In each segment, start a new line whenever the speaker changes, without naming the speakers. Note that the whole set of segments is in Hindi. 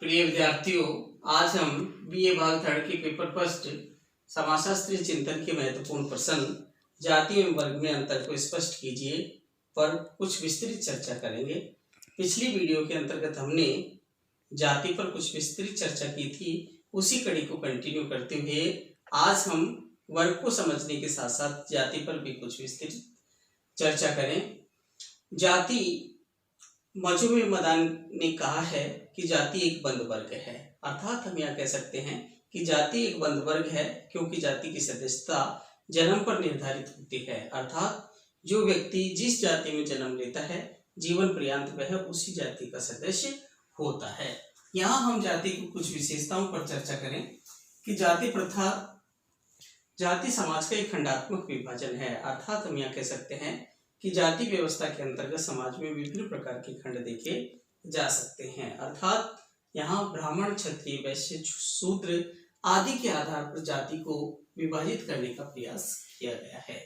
प्रिय विद्यार्थियों, आज हम बीए भाग थर्ड के पेपर फर्स्ट समाजशास्त्रीय चिंतन के महत्वपूर्ण प्रश्न जाति एवं वर्ग में अंतर को स्पष्ट कीजिए पर कुछ विस्तृत चर्चा करेंगे। पिछली वीडियो के अंतर्गत हमने जाति पर कुछ विस्तृत चर्चा की थी, उसी कड़ी को कंटिन्यू करते हुए आज हम वर्ग को समझने के साथ साथ जाति पर भी कुछ विस्तृत चर्चा करें। जाति, मजूमे मदान ने कहा है कि जाति एक बंद वर्ग है, अर्थात हम यह कह सकते हैं कि जाति एक बंद वर्ग है क्योंकि जाति की सदस्यता जन्म पर निर्धारित होती है, अर्थात जो व्यक्ति जिस जाति में जन्म लेता है जीवन पर्यंत वह उसी जाति का सदस्य होता है। यहाँ हम जाति की कुछ विशेषताओं पर चर्चा करें कि जाति प्रथा, जाति समाज का एक खंडात्मक विभाजन है, अर्थात हम यह कह सकते हैं कि जाति व्यवस्था के अंतर्गत समाज में विभिन्न प्रकार के खंड देखे जा सकते हैं, अर्थात यहाँ ब्राह्मण, क्षत्रिय, वैश्य, शूद्र आदि के आधार पर जाति को विभाजित करने का प्रयास किया गया है।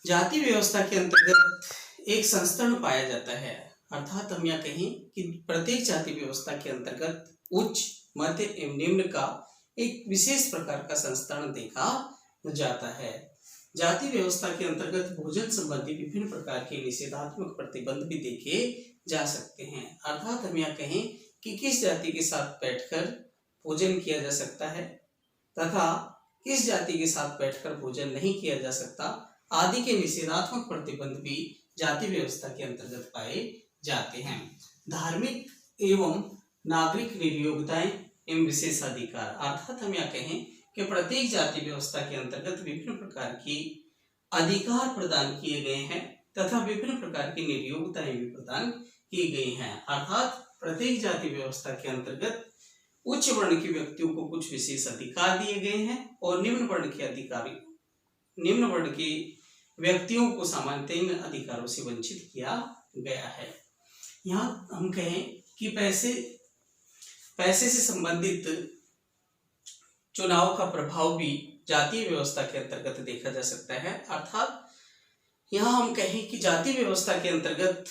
जाति व्यवस्था के अंतर्गत एक संस्करण पाया जाता है, अर्थात हम यह कहें कि प्रत्येक जाति व्यवस्था के अंतर्गत उच्च, मध्य एवं निम्न का एक विशेष प्रकार का संस्करण देखा जाता है। जाति व्यवस्था के अंतर्गत भोजन संबंधी विभिन्न प्रकार के निषेधात्मक प्रतिबंध भी देखे जा सकते हैं, अर्थात हम यह कहें कि किस जाति के साथ बैठकर भोजन किया जा सकता है तथा किस जाति के साथ बैठकर भोजन नहीं किया जा सकता आदि के निषेधात्मक प्रतिबंध भी जाति व्यवस्था के अंतर्गत पाए जाते हैं। धार्मिक एवं नागरिक निर्योग्यताएं एवं विशेषाधिकार, अर्थात हम यह कहें कि प्रत्येक जाति व्यवस्था के अंतर्गत विभिन्न प्रकार की अधिकार प्रदान किए गए हैं तथा विभिन्न प्रकार की निर्योग्यताएं भी प्रदान की गई हैं, अर्थात प्रत्येक जाति व्यवस्था के अंतर्गत उच्च वर्ण के व्यक्तियों को कुछ विशेष अधिकार दिए गए हैं और निम्न वर्ण के व्यक्तियों को सामान्यतः इन अधिकारों से वंचित किया गया है। यहाँ हम कहें कि पैसे से संबंधित चुनाव का प्रभाव भी जातीय व्यवस्था के अंतर्गत देखा जा सकता है, अर्थात यहाँ हम कहें कि जाति व्यवस्था के अंतर्गत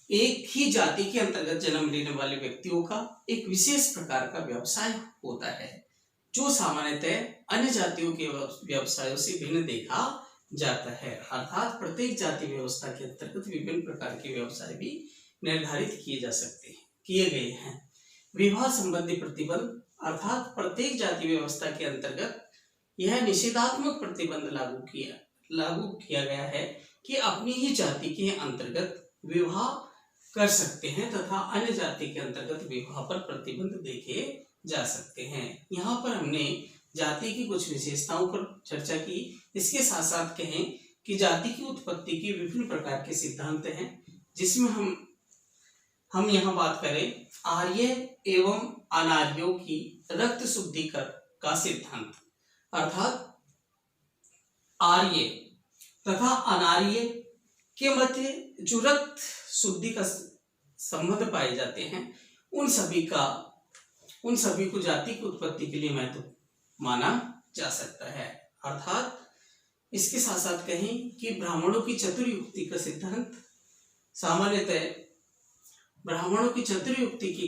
एक ही जाति के अंतर्गत जन्म लेने वाले व्यक्तियों का एक विशेष प्रकार का व्यवसाय होता है जो सामान्यतः अन्य जातियों के व्यवसायों से भिन्न देखा जाता है, अर्थात प्रत्येक जाति व्यवस्था के अंतर्गत विभिन्न प्रकार के व्यवसाय भी निर्धारित किए गए हैं। विवाह संबंधी प्रतिबंध, अर्थात प्रत्येक जाति व्यवस्था के अंतर्गत यह निषेधात्मक प्रतिबंध लागू किया गया है कि अपनी ही जाति के अंतर्गत विवाह कर सकते हैं तथा अन्य जाति के अंतर्गत विवाह पर प्रतिबंध देखे जा सकते हैं। यहाँ पर हमने जाति की कुछ विशेषताओं पर चर्चा की, इसके साथ साथ कहें कि जाति की उत्पत्ति के विभिन्न प्रकार के सिद्धांत हैं, जिसमें हम यहाँ बात करें आर्य एवं अनार्यों की रक्त शुद्धि का सिद्धांत, अर्थात आर्य तथा अनार्य के मध्य जो रक्त शुद्धि का संबंध पाए जाते हैं उन सभी को जाति की उत्पत्ति के लिए महत्व माना जा सकता है, अर्थात इसके साथ साथ कहें कि ब्राह्मणों की चतुर्युक्ति का सिद्धांत, सामान्यतः ब्राह्मणों की चतुर्युक्ति के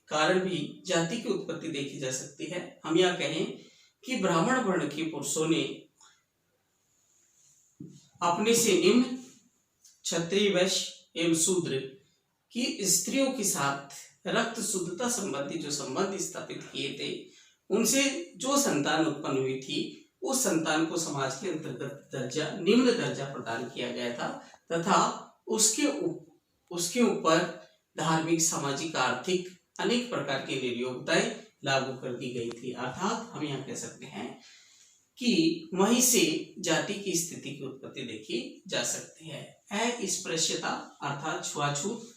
कारण भी जाति की उत्पत्ति देखी जा सकती है। हम यह कहें कि ब्राह्मण वर्ण के पुरुषों ने अपने से निम्न क्षत्रिय, वैश्य एवं शूद्र की स्त्रियों के साथ रक्त शुद्धता संबंधी जो संबंध स्थापित किए थे, उनसे जो संतान उत्पन्न हुई थी उस संतान को समाज के अंतर्गत निम्न दर्जा प्रदान किया गया था तथा उसके ऊपर धार्मिक, सामाजिक, आर्थिक अनेक प्रकार की निर्योग्यताएं लागू कर दी गई थी, अर्थात हम यहाँ कह सकते हैं कि वहीं से जाति की स्थिति की उत्पत्ति देखी जा सकती है। अस्पृश्यता अर्थात छुआछूत,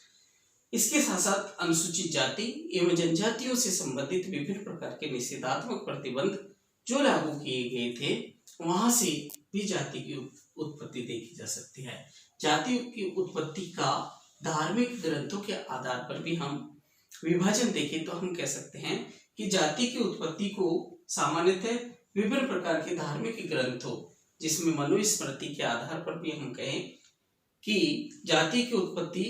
इसके साथ साथ अनुसूचित जाति एवं जनजातियों से संबंधित विभिन्न प्रकार के निषेधात्मक प्रतिबंध जो लागू किए गए थे, वहां से भी जाति की उत्पत्ति देखी जा सकती है। जाति की उत्पत्ति का धार्मिक ग्रंथों के आधार पर भी हम विभाजन देखें तो हम कह सकते हैं कि जाति की उत्पत्ति को सामान्यतः विभिन्न प्रकार के धार्मिक ग्रंथों, जिसमें मनुस्मृति के आधार पर भी हम कहें कि जाति की उत्पत्ति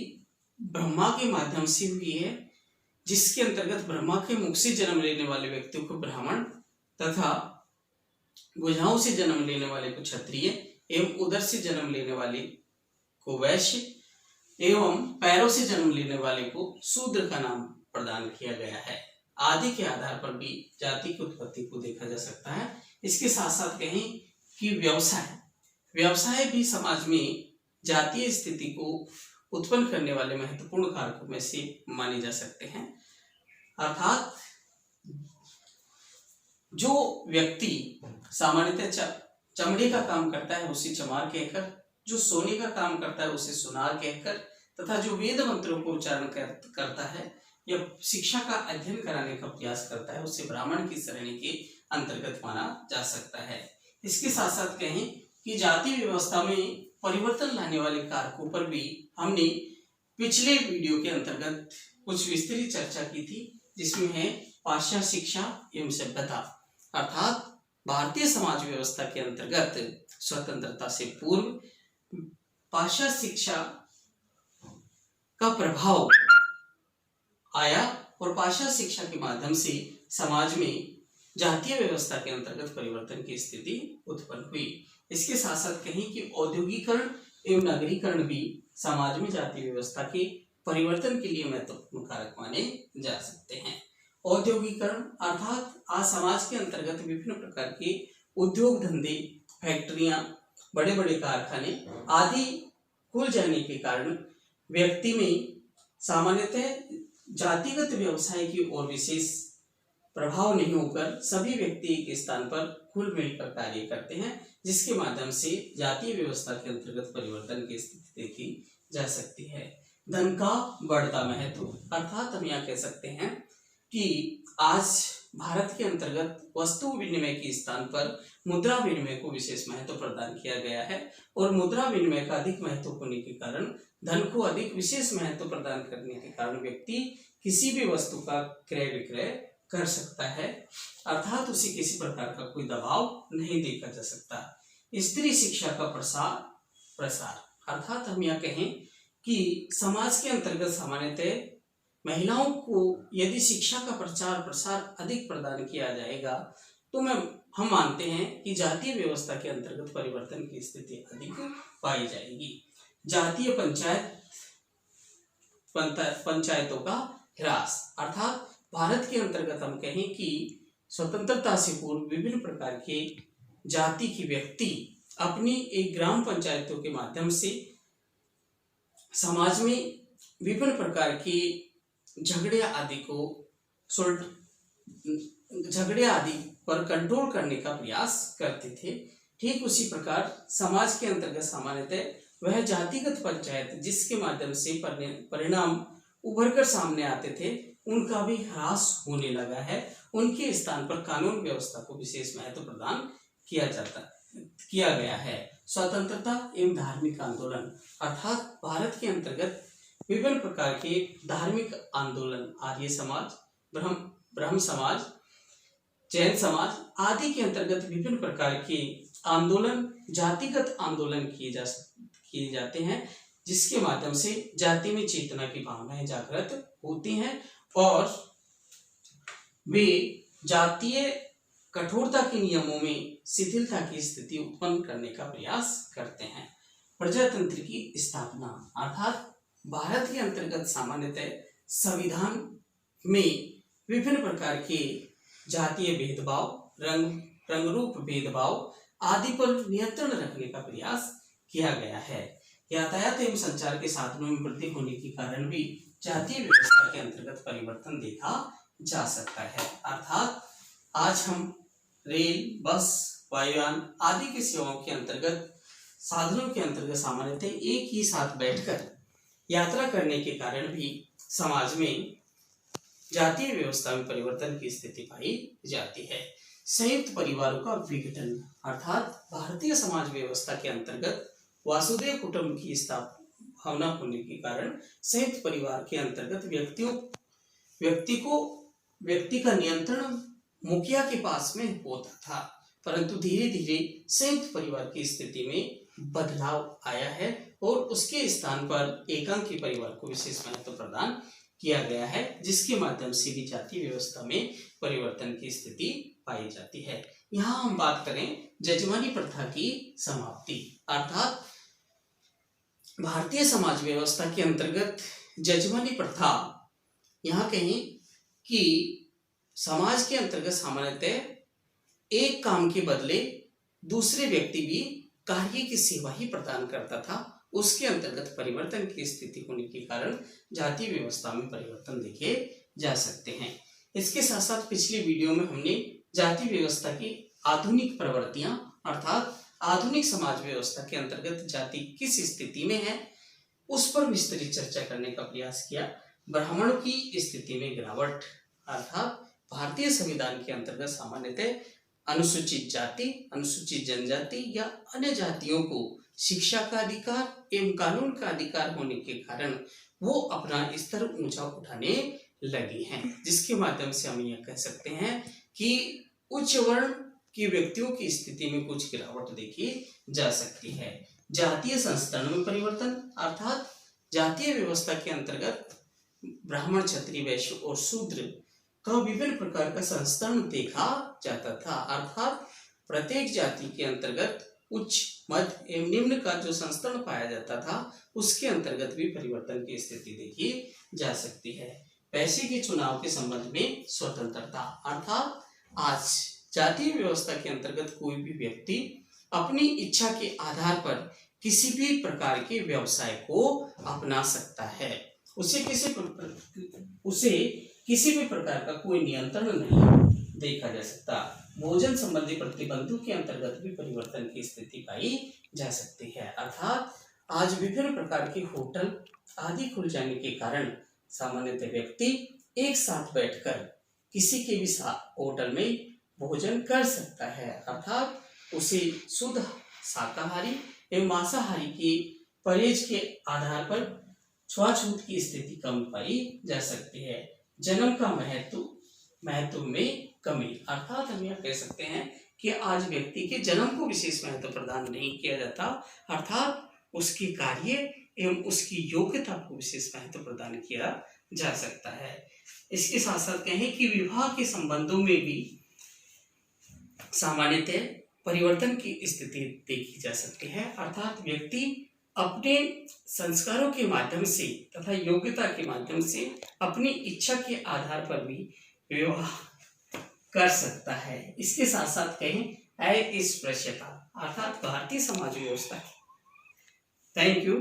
ब्रह्मा के माध्यम से हुई है, जिसके अंतर्गत ब्रह्मा के मुख से जन्म लेने वाले व्यक्तियों को ब्राह्मण तथा भुजाओं से जन्म लेने वाले को क्षत्रिय एवं उदर से जन्म लेने वाले को वैश्य एवं पैरों से जन्म लेने वाले को शूद्र का नाम प्रदान किया गया है। आदि के आधार पर भी जाति की उत्पत्ति को देखा जा सकता है। इसके साथ साथ कहें कि व्यवसाय भी समाज में जातीय स्थिति को उत्पन्न करने वाले महत्वपूर्ण कारकों में से माने जा सकते हैं। अर्थात जो व्यक्ति सामान्यतः चमड़े का काम करता है उसे चमार कहकर, जो सोने का काम करता है उसे सुनार कहकर, तथा जो वेद मंत्रों को उच्चारण करता है या शिक्षा का अध्ययन कराने का प्रयास करता है उसे ब्राह्मण की श्रेणी के अंतर्गत माना जा सकता है। इसके साथ साथ कहें कि जाति व्यवस्था में परिवर्तन लाने वाले कारकों पर भी हमने पिछले वीडियो के अंतर्गत कुछ विस्तृत चर्चा की थी, जिसमें है पाश्चात्य शिक्षा एवं सभ्यता। अर्थात भारतीय समाज व्यवस्था के अंतर्गत स्वतंत्रता से पूर्व पाश्चात्य शिक्षा का प्रभाव आया और पाश्चात्य शिक्षा के माध्यम से समाज में जातीय व्यवस्था के अंतर्गत परिवर्तन की स्थिति उत्पन्न हुई। इसके साथ साथ कहें कि औद्योगिकरण एवं नगरीकरण भी समाज में जातीय व्यवस्था के परिवर्तन के लिए महत्वपूर्ण कारक माने जा सकते हैं। औद्योगिकरण अर्थात आज समाज के अंतर्गत विभिन्न प्रकार के उद्योग धंधे, फैक्ट्रियां, बड़े बड़े कारखाने आदि खुल जाने के कारण व्यक्ति में सामान्यतः जातिगत व्यवसाय की ओर विशेष प्रभाव नहीं होकर सभी व्यक्ति एक स्थान पर खुल मिलकर कार्य करते हैं, जिसके माध्यम से जातीय व्यवस्था के अंतर्गत परिवर्तन की स्थिति देखी जा सकती है। धन का बढ़ता महत्व अर्थात हम यहाँ कह सकते हैं कि आज भारत के अंतर्गत वस्तु विनिमय के स्थान पर मुद्रा विनिमय को विशेष महत्व प्रदान किया गया है और मुद्रा विनिमय का अधिक महत्व होने के कारण धन को अधिक विशेष महत्व प्रदान करने के कारण व्यक्ति किसी भी वस्तु का क्रय विक्रय कर सकता है, अर्थात उसे किसी प्रकार का कोई दबाव नहीं देखा जा सकता। स्त्री शिक्षा का प्रसार अर्थात हम यह कहें कि समाज के अंतर्गत सामान्यतः महिलाओं को यदि शिक्षा का प्रचार प्रसार अधिक प्रदान किया जाएगा तो हम मानते हैं कि जातीय व्यवस्था के अंतर्गत परिवर्तन की स्थिति अधिक पाई जाएगी। जातीय पंचायतों का ह्रास अर्थात भारत के अंतर्गत हम कहें कि स्वतंत्रता से पूर्व विभिन्न प्रकार के जाति के व्यक्ति अपनी एक ग्राम पंचायतों के माध्यम से समाज में विभिन्न प्रकार के झगड़े आदि पर कंट्रोल करने का प्रयास करते थे। ठीक उसी प्रकार समाज के अंतर्गत सामान्यतः वह जातिगत पंचायत जिसके माध्यम से परिणाम उभर कर सामने आते थे उनका भी ह्रास होने लगा है। उनके स्थान पर कानून व्यवस्था को विशेष महत्व प्रदान किया गया है। स्वतंत्रता एवं धार्मिक आंदोलन अर्थात भारत के अंतर्गत विभिन्न प्रकार के धार्मिक आंदोलन आर्य समाज, ब्रह्म समाज, जैन समाज आदि के अंतर्गत विभिन्न प्रकार के आंदोलन जातिगत आंदोलन किए जाते हैं, जिसके माध्यम से जाति में चेतना की भावनाएं जागृत होती हैं और वे जातीय कठोरता के नियमों में शिथिलता की स्थिति उत्पन्न करने का प्रयास करते हैं। प्रजातंत्र की स्थापना अर्थात भारत के अंतर्गत सामान्यतः संविधान में विभिन्न प्रकार के जातीय भेदभाव, रंग रूप भेदभाव आदि पर नियंत्रण रखने का प्रयास किया गया है। यातायात एवं संचार के साधनों में वृद्धि होने के कारण भी जातीय व्यवस्था के अंतर्गत परिवर्तन देखा जा सकता है। अर्थात आज हम रेल, बस, वायुयान आदि की सेवाओं के अंतर्गत साधनों के अंतर्गत सामान्यतः एक ही साथ बैठकर यात्रा करने के कारण भी समाज में जातीय व्यवस्था में परिवर्तन की स्थिति पाई जाती है। संयुक्त परिवारों का विघटन अर्थात भारतीय समाज व्यवस्था के अंतर्गत वासुदेव कुटुंब की स्थापना होने के कारण संयुक्त परिवार के अंतर्गत व्यक्ति का नियंत्रण मुखिया के पास में होता था, परंतु धीरे धीरे संयुक्त परिवार की स्थिति में बदलाव आया है और उसके स्थान पर एकांकी परिवार को विशेष महत्व प्रदान किया गया है, जिसके माध्यम से भी जाति व्यवस्था में परिवर्तन की स्थिति पाई जाती है। यहाँ हम बात करें जजमानी प्रथा की समाप्ति, अर्थात भारतीय समाज व्यवस्था के अंतर्गत जजमानी प्रथा, यहाँ कहें कि समाज के अंतर्गत सामान्यतः एक काम के बदले दूसरे व्यक्ति भी कार्य की सेवा ही प्रदान करता था। उसके अंतर्गत परिवर्तन की स्थिति होने के कारण जातीय व्यवस्था में परिवर्तन देखे जा सकते हैं। इसके साथ साथ पिछली वीडियो में हमने जाति व्यवस्था की आधुनिक प्रवृत्तियां, अर्थात आधुनिक समाज व्यवस्था के अंतर्गत जाति किस स्थिति में है, उस पर विस्तृत चर्चा करने का प्रयास किया। ब्राह्मणों की स्थिति में गिरावट, अर्थात भारतीय संविधान के अंतर्गत सामान्यतः अनुसूचित जाति, अनुसूचित जनजाति या अन्य जातियों को शिक्षा का अधिकार एवं कानून का अधिकार होने के कारण वो अपना स्तर ऊंचा उठाने लगी हैं, जिसके माध्यम से हम यह कह सकते हैं कि उच्च वर्ण के व्यक्तियों की स्थिति में कुछ गिरावट देखी जा सकती है। जातीय संस्थानों में परिवर्तन, अर्थात जातीय व्यवस्था के अंतर्गत ब्राह्मण, क्षत्रिय, वैश्य और शूद्र का विभिन्न प्रकार का संस्थान देखा जाता था, अर्थात प्रत्येक जाति के अंतर्गत उच्च, मध्य एवं निम्न का जो संस्थान पाया जाता था, उसके अंतर्गत भी परिवर्तन की स्थिति देखी जा सकती है। पैसे के चुनाव के संबंध में स्वतंत्रता, अर्थात आज जातीय व्यवस्था के अंतर्गत कोई भी व्यक्ति अपनी इच्छा के आधार पर किसी भी प्रकार के व्यवसाय को अपना सकता है। उसे किसी भी प्रकार का कोई नियंत्रण नहीं देखा जा सकता। भोजन संबंधी प्रतिबंधों के अंतर्गत भी परिवर्तन की स्थिति पाई जा सकती है, अर्थात आज विभिन्न प्रकार के होटल आदि खुल जाने के कारण सामान्यतः व्यक्ति एक साथ बैठकर किसी के भी होटल में भोजन कर सकता है, अर्थात उसे शुद्ध शाकाहारी एवं मांसाहारी के परहेज के आधार पर छुआछूत की स्थिति कम पाई जा सकती है। जन्म का महत्व में कमी, अर्थात हम यह कह सकते हैं कि आज व्यक्ति के जन्म को विशेष महत्व प्रदान नहीं किया जाता, अर्थात उसके कार्य एवं उसकी योग्यता को विशेष महत्व प्रदान किया जा सकता है। इसके साथ साथ कहें कि विवाह के संबंधों में भी सामान्यतः परिवर्तन की स्थिति देखी जा सकती है, अर्थात व्यक्ति अपने संस्कारों के माध्यम से तथा योग्यता के माध्यम से अपनी इच्छा के आधार पर भी विवाह कर सकता है। इसके साथ साथ कहें अस्पृश्यता, अर्थात भारतीय समाज व्यवस्था। Thank you.